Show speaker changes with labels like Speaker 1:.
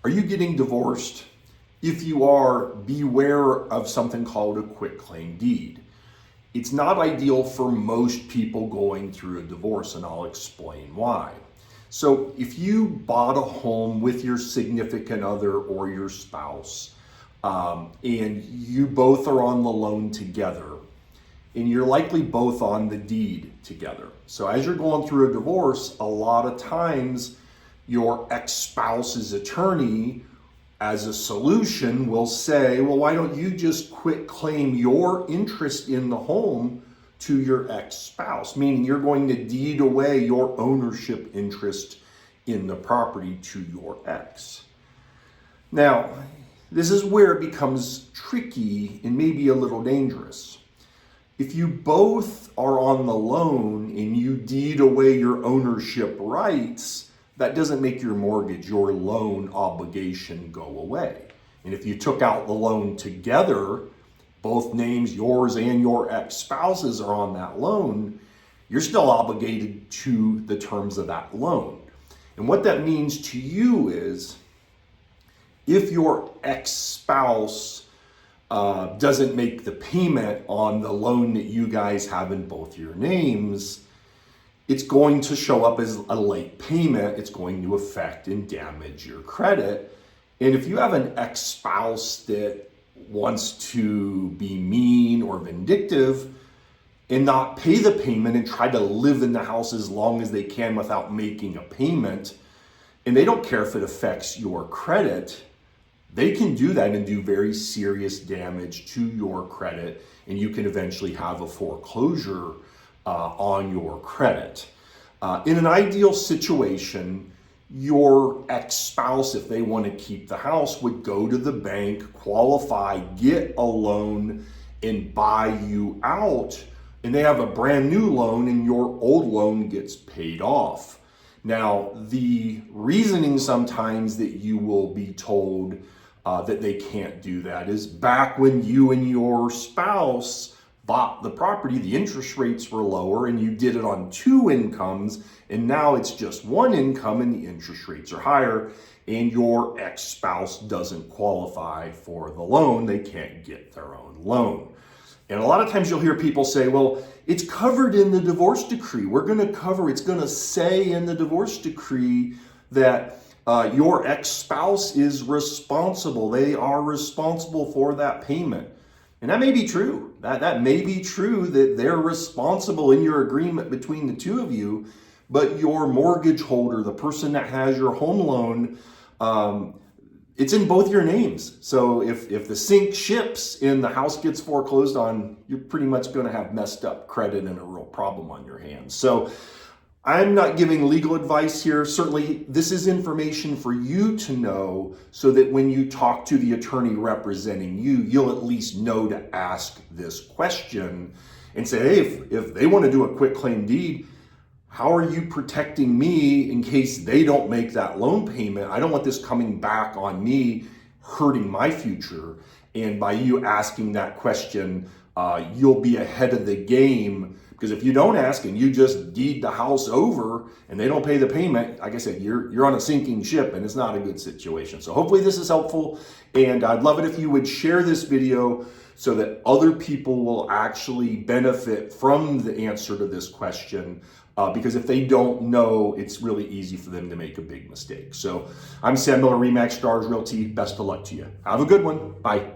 Speaker 1: Are you getting divorced? If you are, beware of something called a quitclaim deed. It's not ideal for most people going through a divorce, and I'll explain why. So if you bought a home with your significant other or your spouse, and you both are on the loan together, and you're likely both on the deed together. So as you're going through a divorce, a lot of times your ex-spouse's attorney, as a solution, will say, well, why don't you just quit claim your interest in the home to your ex-spouse? Meaning you're going to deed away your ownership interest in the property to your ex. Now, this is where it becomes tricky and maybe a little dangerous. If you both are on the loan and you deed away your ownership rights, that doesn't make your mortgage, your loan obligation, go away. And if you took out the loan together, both names, yours and your ex-spouse's, are on that loan, you're still obligated to the terms of that loan. And what that means to you is, if your ex-spouse doesn't make the payment on the loan that you guys have in both your names, it's going to show up as a late payment. It's going to affect and damage your credit. And if you have an ex-spouse that wants to be mean or vindictive and not pay the payment and try to live in the house as long as they can without making a payment, and they don't care if it affects your credit, they can do that and do very serious damage to your credit, and you can eventually have a foreclosure on your credit. In an ideal situation, your ex-spouse, if they want to keep the house, would go to the bank, qualify, get a loan, and buy you out, and they have a brand new loan and your old loan gets paid off. Now, the reasoning sometimes that you will be told that they can't do that is, back when you and your spouse bought the property, the interest rates were lower and you did it on two incomes, and now it's just one income and the interest rates are higher, and your ex-spouse doesn't qualify for the loan. They can't get their own loan. And a lot of times you'll hear people say, well, it's covered in the divorce decree. We're going to cover, it's going to say in the divorce decree that your ex-spouse is responsible. They are responsible for that payment. And that may be true. That may be true that they're responsible in your agreement between the two of you, but your mortgage holder, the person that has your home loan, it's in both your names. So if the sink ships and the house gets foreclosed on, you're pretty much going to have messed up credit and a real problem on your hands. So I'm not giving legal advice here. Certainly, this is information for you to know so that when you talk to the attorney representing you, you'll at least know to ask this question and say, hey, if they want to do a quitclaim deed, how are you protecting me in case they don't make that loan payment? I don't want this coming back on me, hurting my future. And by you asking that question, you'll be ahead of the game. Because if you don't ask and you just deed the house over and they don't pay the payment, like I said, you're on a sinking ship and it's not a good situation. So hopefully this is helpful, and I'd love it if you would share this video so that other people will actually benefit from the answer to this question. Because if they don't know, it's really easy for them to make a big mistake. So I'm Sam Miller, Remax Stars Realty. Best of luck to you. Have a good one. Bye.